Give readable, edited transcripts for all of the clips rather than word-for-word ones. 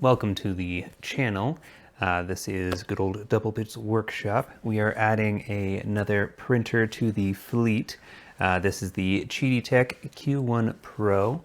Welcome to the channel. This is good old Double Bits Workshop. We are adding another printer to the fleet. This is the Qidi Q1 Pro.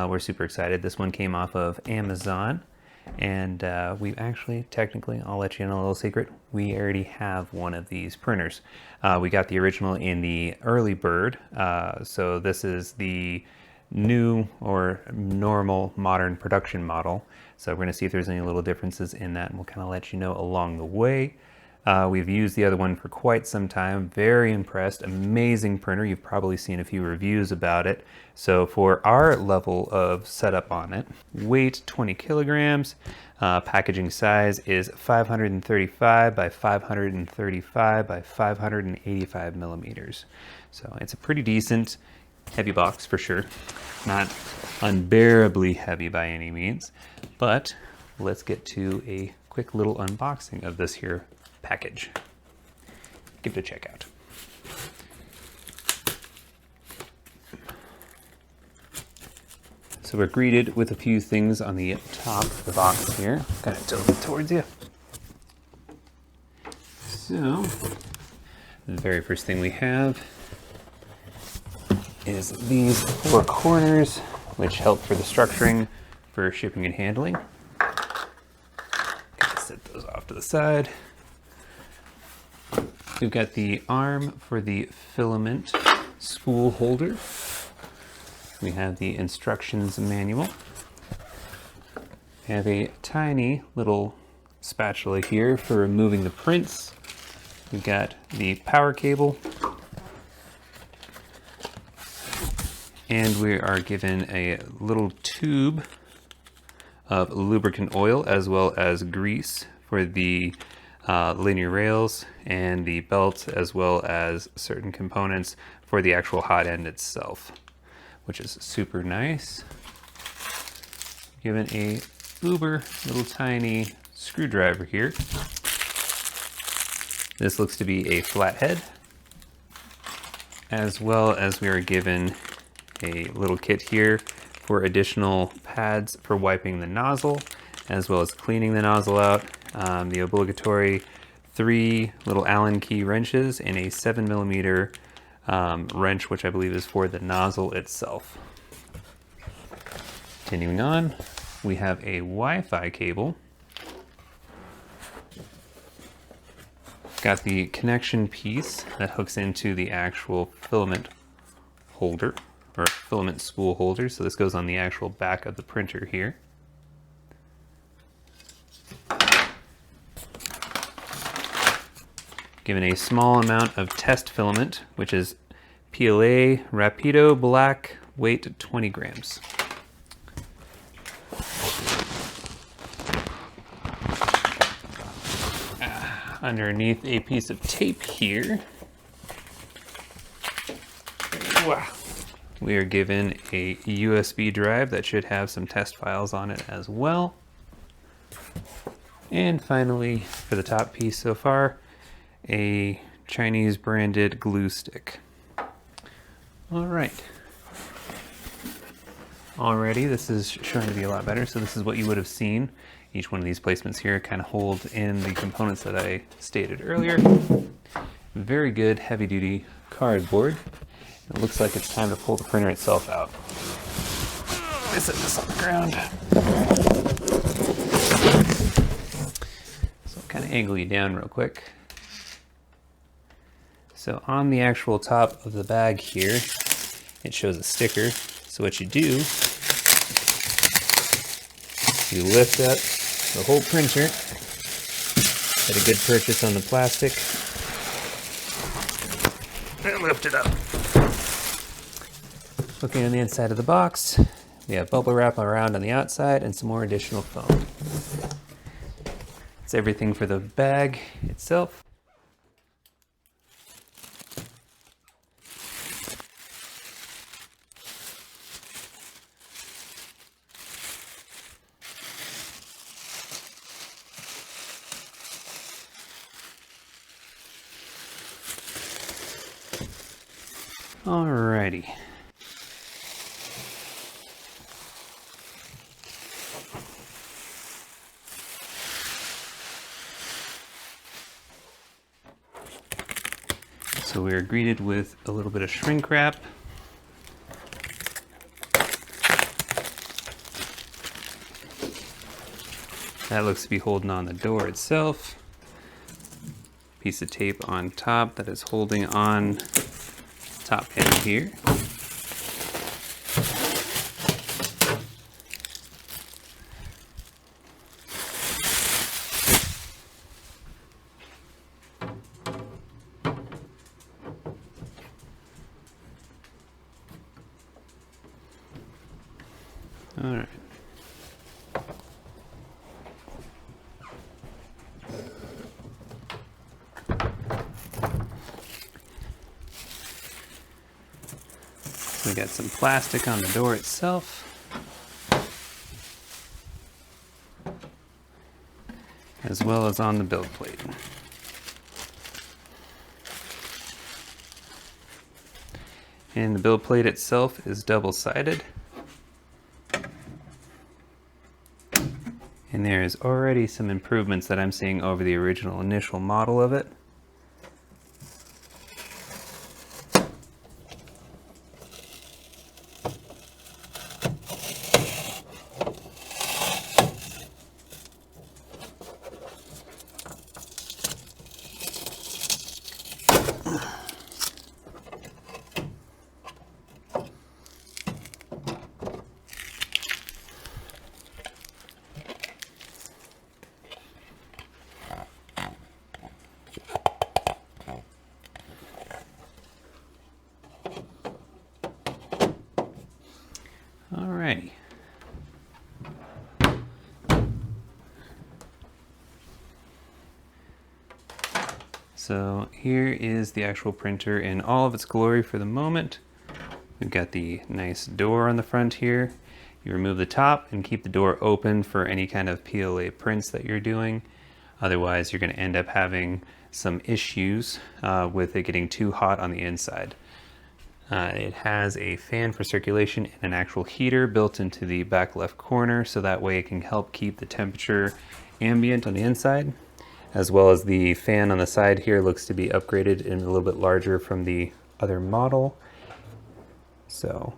We're super excited. This one came off of Amazon, and we actually, technically, I'll let you know a little secret, we already have one of these printers. We got the original in the early bird, so this is the new or normal modern production model. So we're going to see if there's any little differences in that, and we'll kind of let you know along the way. We've used the other one for quite some time. Very impressed. Amazing printer. You've probably seen a few reviews about it. So for our level of setup on it, weight 20 kilograms, packaging size is 535 by 535 by 585 millimeters. So it's a pretty decent heavy box for sure. Not unbearably heavy by any means, but let's get to a quick little unboxing of this here package. Give it a check out. So we're greeted with a few things on the top of the box here. Kind of tilt it towards you. So the very first thing we have is these four corners, which help for the structuring for shipping and handling. Set those off to the side. We've got the arm for the filament spool holder. We have the instructions manual. We have a tiny little spatula here for removing the prints. We've got the power cable. And we are given a little tube of lubricant oil as well as grease for the linear rails and the belt, as well as certain components for the actual hot end itself, which is super nice. Given a uber little tiny screwdriver here. This looks to be a flathead, as well as we are given a little kit here for additional pads for wiping the nozzle, as well as cleaning the nozzle out. The obligatory 3 little Allen key wrenches and a 7mm wrench, which I believe is for the nozzle itself. Continuing on, we have a Wi-Fi cable. Got the connection piece that hooks into the actual filament holder, or filament spool holder. So this goes on the actual back of the printer here. Given a small amount of test filament, which is PLA Rapido Black, weight 20 grams. Underneath a piece of tape here, wow, we are given a USB drive that should have some test files on it as well. And finally, for the top piece so far, a Chinese branded glue stick. All right. Already, this is showing to be a lot better. So this is what you would have seen. Each one of these placements here kind of hold in the components that I stated earlier. Very good heavy duty cardboard. It looks like it's time to pull the printer itself out. I set this on the ground. So I'll kind of angle you down real quick. So on the actual top of the bag here, it shows a sticker. So what you do, you lift up the whole printer, get a good purchase on the plastic, lift it up. Looking on the inside of the box, we have bubble wrap around on the outside and some more additional foam. It's everything for the bag itself. Alrighty. So we are greeted with a little bit of shrink wrap. That looks to be holding on the door itself. Piece of tape on top that is holding on top pin here. All right. We got some plastic on the door itself. As well as on the build plate. And the build plate itself is double-sided. And there is already some improvements that I'm seeing over the original initial model of it. Alrighty. So here is the actual printer in all of its glory for the moment. We've got the nice door on the front here. You remove the top and keep the door open for any kind of PLA prints that you're doing. Otherwise, you're going to end up having some issues with it getting too hot on the inside. It has a fan for circulation and an actual heater built into the back left corner, so that way it can help keep the temperature ambient on the inside, as well as the fan on the side here looks to be upgraded and a little bit larger from the other model. So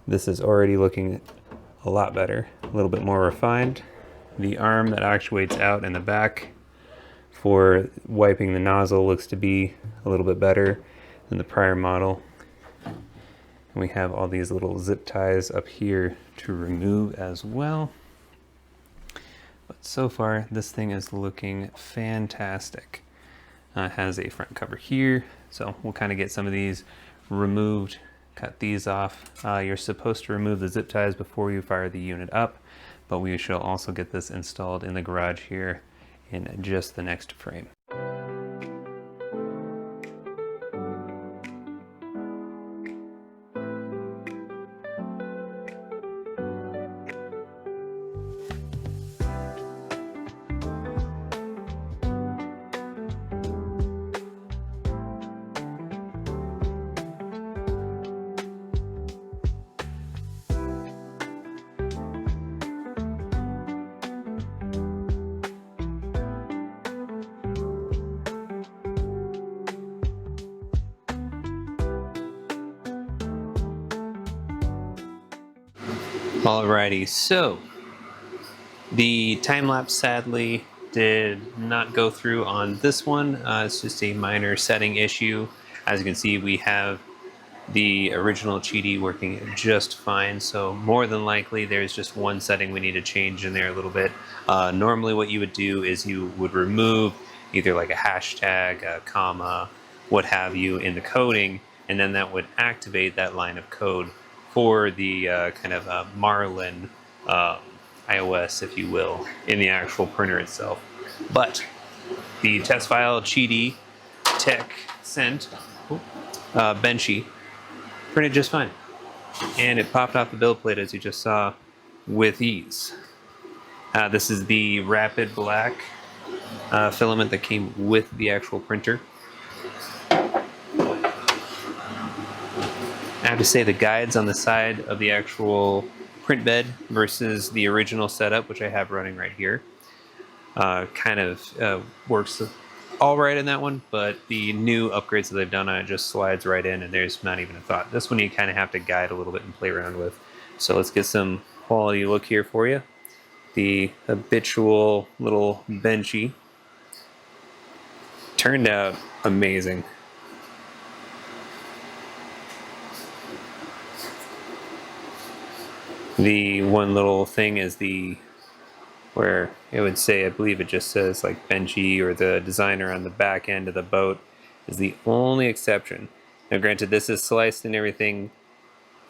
this is already looking a lot better, a little bit more refined. The arm that actuates out in the back for wiping the nozzle looks to be a little bit better than the prior model. And we have all these little zip ties up here to remove as well. But so far, this thing is looking fantastic. It has a front cover here, so we'll kind of get some of these removed, cut these off. You're supposed to remove the zip ties before you fire the unit up, but we shall also get this installed in the garage here in just the next frame. Alrighty, so the time-lapse sadly did not go through on this one. It's just a minor setting issue. As you can see, we have the original Qidi working just fine, so more than likely there's just one setting we need to change in there a little bit. Normally what you would do is you would remove either like a hashtag, a comma, what have you in the coding, and then that would activate that line of code for the kind of Marlin iOS, if you will, in the actual printer itself. But the test file Qidi Tech sent Benchy printed just fine, and it popped off the build plate as you just saw with ease. This is the Rapid Black filament that came with the actual printer. I have to say the guides on the side of the actual print bed versus the original setup, which I have running right here, kind of works all right in that one, but the new upgrades that they've done on it just slides right in, and there's not even a thought. This one you kind of have to guide a little bit and play around with. So let's get some quality look here for you. The habitual little Benchy turned out amazing. The one little thing is where it would say, I believe it just says like Benchy or the designer on the back end of the boat is the only exception. Now granted, this is sliced and everything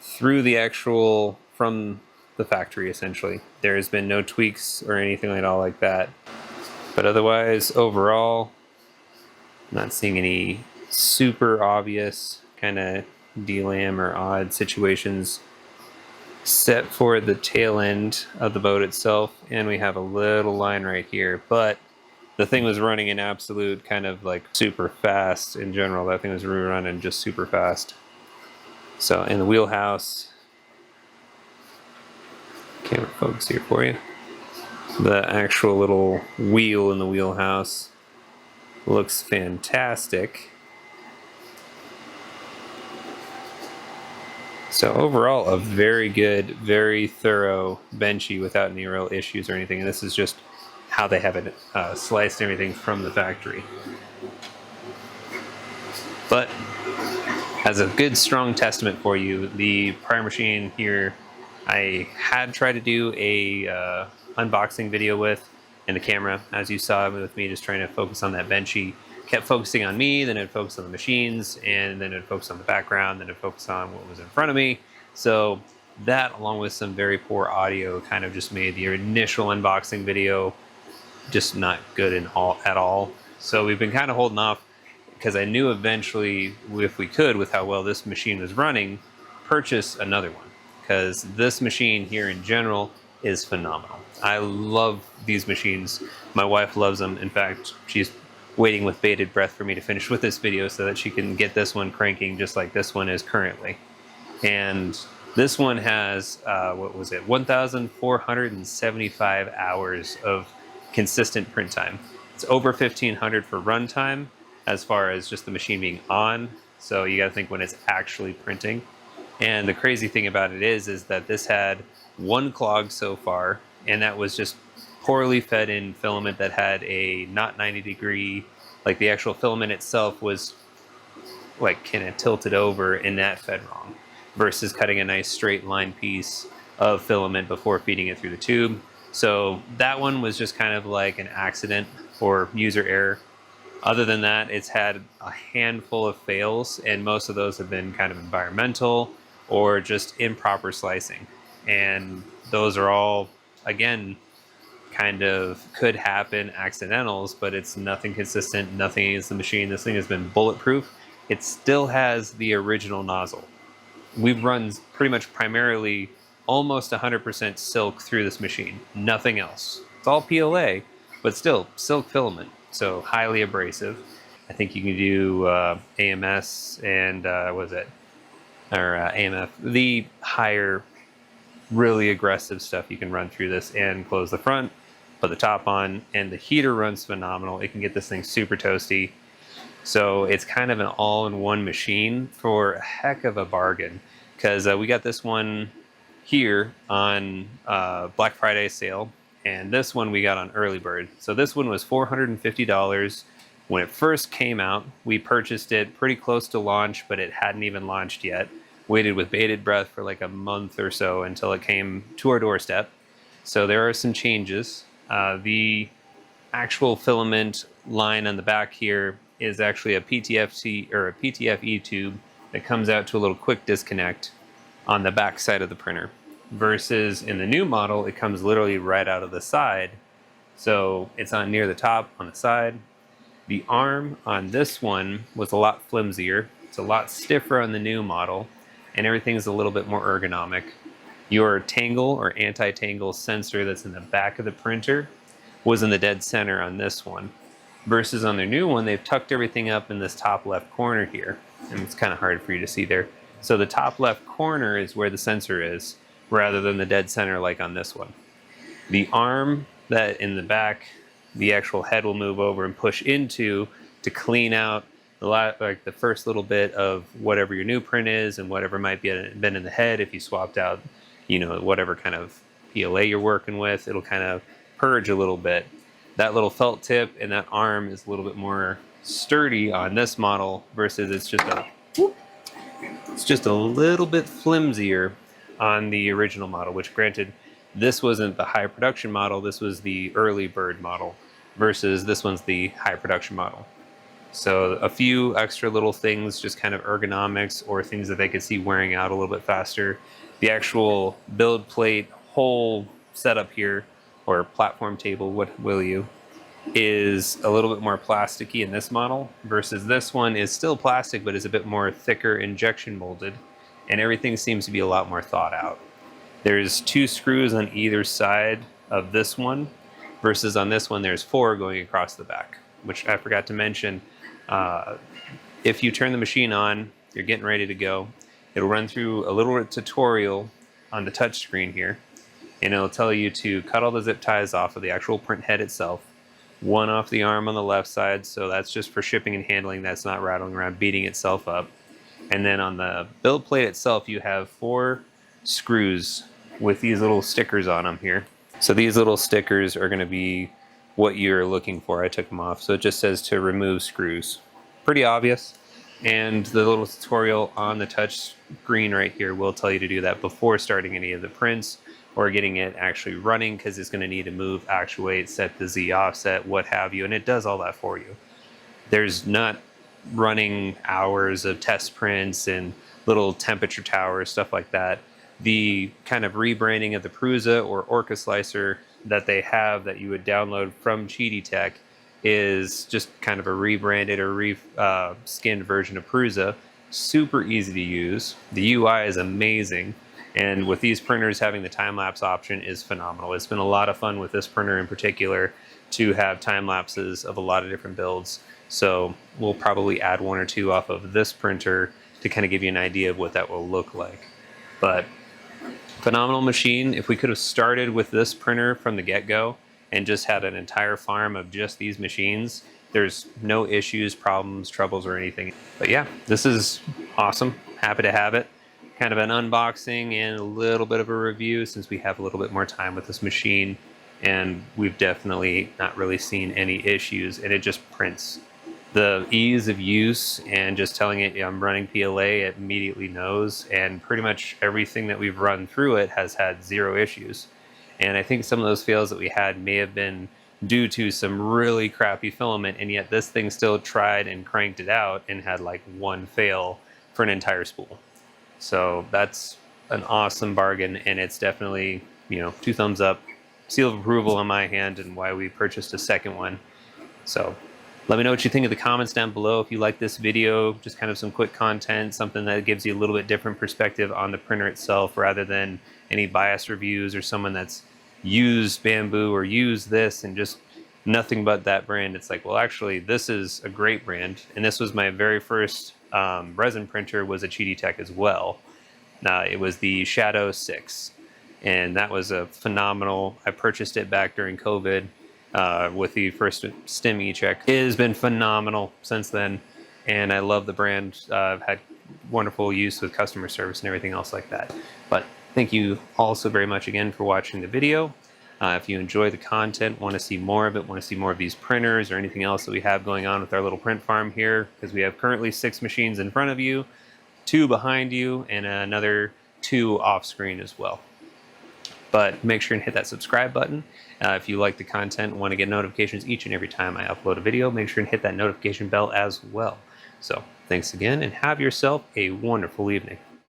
through the actual, from the factory essentially. There's been no tweaks or anything at all like that. But otherwise, overall, not seeing any super obvious kind of delam or odd situations, set for the tail end of the boat itself, and we have a little line right here, but the thing was running in absolute kind of like super fast in general. That thing was running just super fast. So in the wheelhouse, camera focus here for you, the actual little wheel in the wheelhouse looks fantastic. So overall, a very good, very thorough Benchy without any real issues or anything. And this is just how they have it sliced and everything from the factory. But as a good, strong testament for you, the prior machine here, I had tried to do a unboxing video with, and the camera, as you saw with me, just trying to focus on that Benchy, kept focusing on me, then it'd focus on the machines, and then it'd focus on the background, then it'd focus on what was in front of me. So that, along with some very poor audio, kind of just made the initial unboxing video just not good at all. So we've been kind of holding off, because I knew eventually, if we could, with how well this machine was running, purchase another one. Because this machine here in general is phenomenal. I love these machines. My wife loves them. In fact, she's waiting with bated breath for me to finish with this video so that she can get this one cranking just like this one is currently. And this one has, 1,475 hours of consistent print time. It's over 1,500 for runtime as far as just the machine being on. So you gotta think when it's actually printing. And the crazy thing about it is that this had one clog so far, and that was just poorly fed in filament that had a not 90 degree, like the actual filament itself was like kind of tilted over, and that fed wrong, versus cutting a nice straight line piece of filament before feeding it through the tube. So that one was just kind of like an accident or user error. Other than that, it's had a handful of fails, and most of those have been kind of environmental or just improper slicing. And those are all, again, kind of could happen accidentals, but it's nothing consistent, nothing against the machine. This thing has been bulletproof. It still has the original nozzle. We've run pretty much primarily almost 100% silk through this machine, nothing else. It's all PLA, but still silk filament, so highly abrasive. I think you can do AMS and AMF, the higher, really aggressive stuff you can run through this and close the front, put the top on, and the heater runs phenomenal. It can get this thing super toasty. So it's kind of an all-in-one machine for a heck of a bargain, because we got this one here on Black Friday sale, and this one we got on early bird. So this one was $450 when it first came out. We purchased it pretty close to launch, but it hadn't even launched yet. Waited with bated breath for like a month or so until it came to our doorstep. So there are some changes. The actual filament line on the back here is actually a PTFC or a PTFE tube that comes out to a little quick disconnect on the back side of the printer, versus in the new model it comes literally right out of the side, so it's on near the top on the side. The arm on this one was a lot flimsier, it's a lot stiffer on the new model, and everything's a little bit more ergonomic. Your tangle or anti-tangle sensor that's in the back of the printer was in the dead center on this one, versus on their new one they've tucked everything up in this top left corner here, and it's kind of hard for you to see there. So the top left corner is where the sensor is, rather than the dead center like on this one. The arm that in the back, the actual head will move over and push into to clean out like the first little bit of whatever your new print is and whatever might be been in the head. If you swapped out, you know, whatever kind of PLA you're working with, it'll kind of purge a little bit. That little felt tip and that arm is a little bit more sturdy on this model, versus it's just a little bit flimsier on the original model, which granted, this wasn't the high production model, this was the early bird model, versus this one's the high production model. So a few extra little things, just kind of ergonomics or things that they could see wearing out a little bit faster. The actual build plate whole setup here, or platform table, what will you, is a little bit more plasticky in this model, versus this one is still plastic but is a bit more thicker injection molded, and everything seems to be a lot more thought out. There's 2 screws on either side of this one, versus on this one there's 4 going across the back, which I forgot to mention. If you turn the machine on, you're getting ready to go, it'll run through a little tutorial on the touch screen here, and it'll tell you to cut all the zip ties off of the actual print head itself, one off the arm on the left side, so that's just for shipping and handling, that's not rattling around beating itself up. And then on the build plate itself you have 4 screws with these little stickers on them here. So these little stickers are going to be what you're looking for. I took them off, so it just says to remove screws. Pretty obvious. And the little tutorial on the touch screen right here will tell you to do that before starting any of the prints or getting it actually running, because it's going to need to move, actuate, set the Z offset, what have you, and it does all that for you. There's not running hours of test prints and little temperature towers, stuff like that. The kind of rebranding of the Prusa or Orca Slicer that they have that you would download from Qidi Tech is just kind of a rebranded or skinned version of Prusa. Super easy to use. The UI is amazing. And with these printers, having the time-lapse option is phenomenal. It's been a lot of fun with this printer in particular to have time lapses of a lot of different builds. So we'll probably add 1 or 2 off of this printer to kind of give you an idea of what that will look like. But phenomenal machine. If we could have started with this printer from the get-go and just had an entire farm of just these machines, there's no issues, problems, troubles, or anything. But yeah, this is awesome. Happy to have it. Kind of an unboxing and a little bit of a review, since we have a little bit more time with this machine, and we've definitely not really seen any issues, and it just prints. The ease of use and just telling it I'm running PLA, it immediately knows, and pretty much everything that we've run through it has had 0 issues. And I think some of those fails that we had may have been due to some really crappy filament, and yet this thing still tried and cranked it out and had like 1 fail for an entire spool. So that's an awesome bargain, and it's definitely, you know, 2 thumbs up, seal of approval on my hand, and why we purchased a second one. So let me know what you think in the comments down below. If you like this video, just kind of some quick content, something that gives you a little bit different perspective on the printer itself, rather than any biased reviews or someone that's used Bamboo or used this and just nothing but that brand. It's like, well, actually, this is a great brand, and this was my very first resin printer, was a Qidi Tech as well. It was the Shadow 6, and that was a phenomenal. I purchased it back during COVID with the first STEM e-check. It has been phenomenal since then, and I love the brand. I've had wonderful use with customer service and everything else like that. But thank you all so very much again for watching the video. If you enjoy the content, want to see more of it, want to see more of these printers or anything else that we have going on with our little print farm here, because we have currently 6 machines in front of you, 2 behind you, and another 2 off screen as well. But make sure and hit that subscribe button. If you like the content and want to get notifications each and every time I upload a video, make sure and hit that notification bell as well. So thanks again, and have yourself a wonderful evening.